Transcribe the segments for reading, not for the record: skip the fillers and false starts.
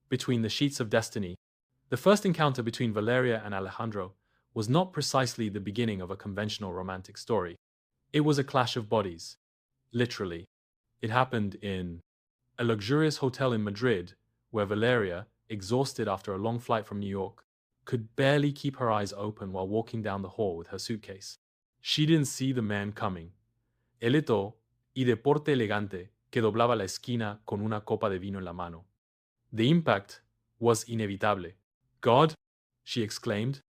Between the sheets of destiny. The first encounter between Valeria and Alejandro was not precisely the beginning of a conventional romantic story. It was a clash of bodies. Literally. It happened in a luxurious hotel in Madrid, where Valeria, exhausted after a long flight from New York, could barely keep her eyes open while walking down the hall with her suitcase. She didn't see the man coming. Eleto y de porte elegante que doblaba la esquina con una copa de vino en la mano. The impact was inevitable. God, she exclaimed,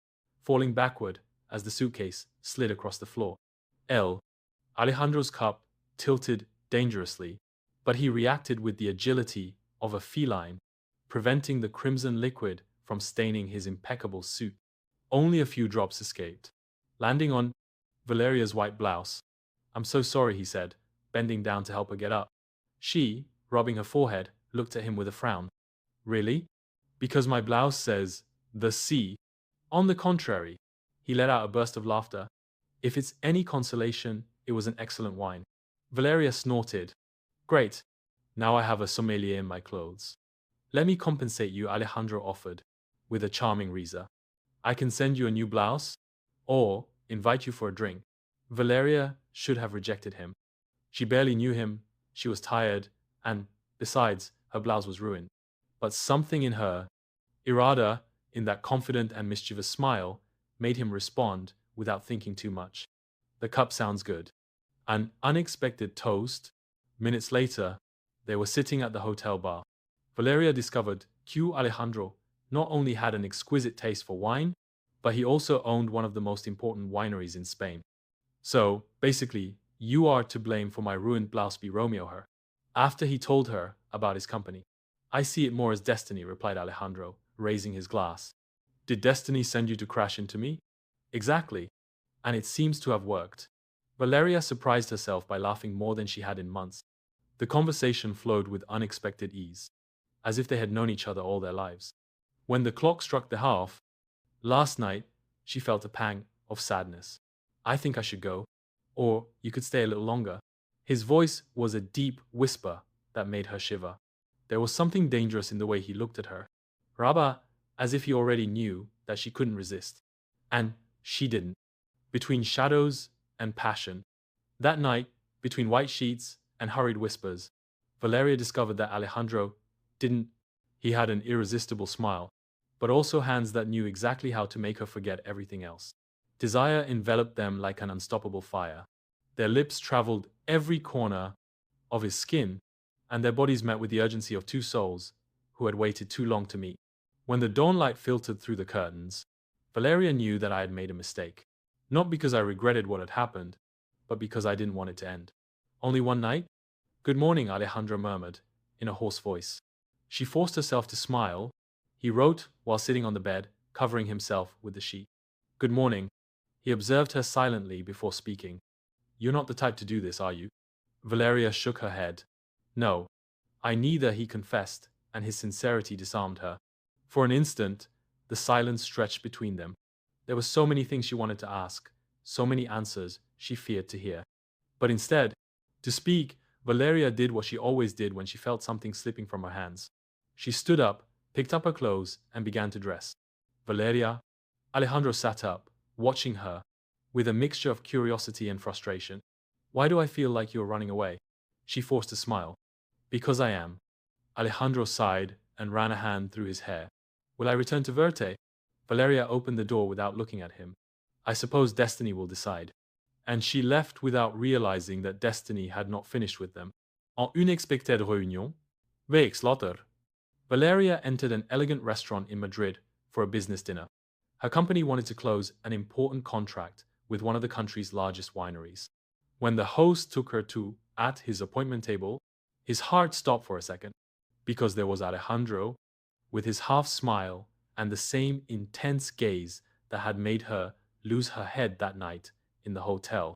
falling backward as the suitcase slid across the floor. Alejandro's cup tilted dangerously, but he reacted with the agility of a feline, preventing the crimson liquid from staining his impeccable suit. Only a few drops escaped, landing on Valeria's white blouse. "I'm so sorry," he said, bending down to help her get up. She, rubbing her forehead, looked at him with a frown. "Really? Because my blouse says, the sea." "On the contrary," he let out a burst of laughter. "If it's any consolation, it was an excellent wine." Valeria snorted. "Great. Now I have a sommelier in my clothes." "Let me compensate you," Alejandro offered, with a charming riza. "I can send you a new blouse, or invite you for a drink." Valeria should have rejected him. She barely knew him, she was tired, and, besides, her blouse was ruined. But something in her, Irada, in that confident and mischievous smile, made him respond without thinking too much. "The cup sounds good." An unexpected toast. Minutes later, they were sitting at the hotel bar. Valeria discovered Q. Alejandro not only had an exquisite taste for wine, but he also owned one of the most important wineries in Spain. "So, basically, you are to blame for my ruined blouse," Romeo her. After he told her about his company. "I see it more as destiny," replied Alejandro, raising his glass. "Did destiny send you to crash into me?" "Exactly. And it seems to have worked." Valeria surprised herself by laughing more than she had in months. The conversation flowed with unexpected ease, as if they had known each other all their lives. When the clock struck the half, last night, she felt a pang of sadness. "I think I should go. Or you could stay a little longer." His voice was a deep whisper that made her shiver. There was something dangerous in the way he looked at her, rather as if he already knew that she couldn't resist. And she didn't. Between shadows and passion, that night, between white sheets and hurried whispers, Valeria discovered that Alejandro didn't. He had an irresistible smile, but also hands that knew exactly how to make her forget everything else. Desire enveloped them like an unstoppable fire. Their lips traveled every corner of his skin, and their bodies met with the urgency of two souls who had waited too long to meet. When the dawnlight filtered through the curtains, Valeria knew that I had made a mistake. Not because I regretted what had happened, but because I didn't want it to end. "Only one night?" "Good morning," Alejandro murmured, in a hoarse voice. She forced herself to smile. He wrote while sitting on the bed, covering himself with the sheet. "Good morning." He observed her silently before speaking. "You're not the type to do this, are you?" Valeria shook her head. "No, I neither," he confessed, and his sincerity disarmed her. For an instant, the silence stretched between them. There were so many things she wanted to ask, so many answers she feared to hear. But instead, to speak, Valeria did what she always did when she felt something slipping from her hands. She stood up, picked up her clothes, and began to dress. "Valeria?" Alejandro sat up, watching her, with a mixture of curiosity and frustration. "Why do I feel like you're running away?" She forced a smile. "Because I am." Alejandro sighed and ran a hand through his hair. "Will I return to Verte?" Valeria opened the door without looking at him. "I suppose destiny will decide." And she left without realizing that destiny had not finished with them. En une expected réunion, weeks later, Valeria entered an elegant restaurant in Madrid for a business dinner. Her company wanted to close an important contract with one of the country's largest wineries. When the host took her to at his appointment table, his heart stopped for a second, because there was Alejandro, with his half smile and the same intense gaze that had made her lose her head that night in the hotel.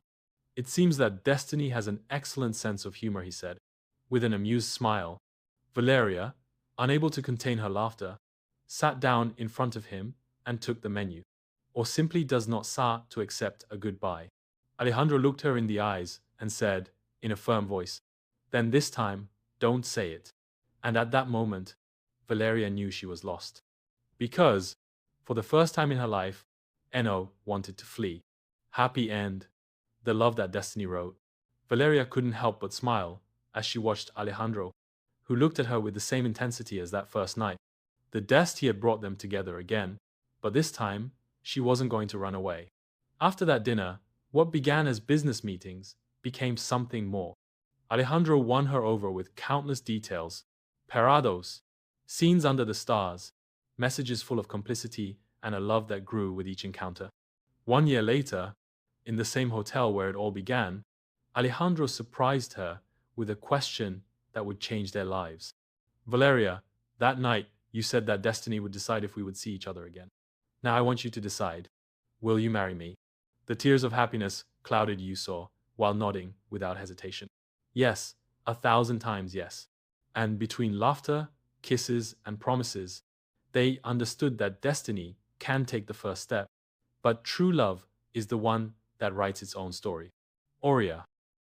"It seems that destiny has an excellent sense of humor," he said, with an amused smile. Valeria, unable to contain her laughter, sat down in front of him and took the menu. "Or simply does not sa to accept a goodbye." Alejandro looked her in the eyes and said, in a firm voice, "Then this time, don't say it." And at that moment, Valeria knew she was lost. Because, for the first time in her life, Eno wanted to flee. Happy end. The love that destiny wrote. Valeria couldn't help but smile as she watched Alejandro, who looked at her with the same intensity as that first night. The destiny had brought them together again, but this time, she wasn't going to run away. After that dinner, what began as business meetings became something more. Alejandro won her over with countless details, parados, scenes under the stars, messages full of complicity, and a love that grew with each encounter. 1 year later, in the same hotel where it all began, Alejandro surprised her with a question that would change their lives. Valeria, that night you said that destiny would decide if we would see each other again. Now I want you to decide. Will you marry me? The tears of happiness clouded Yusor while nodding without hesitation. Yes, 1,000 times yes. And between laughter, kisses, and promises, they understood that destiny can take the first step, but true love is the one that writes its own story. Aurea.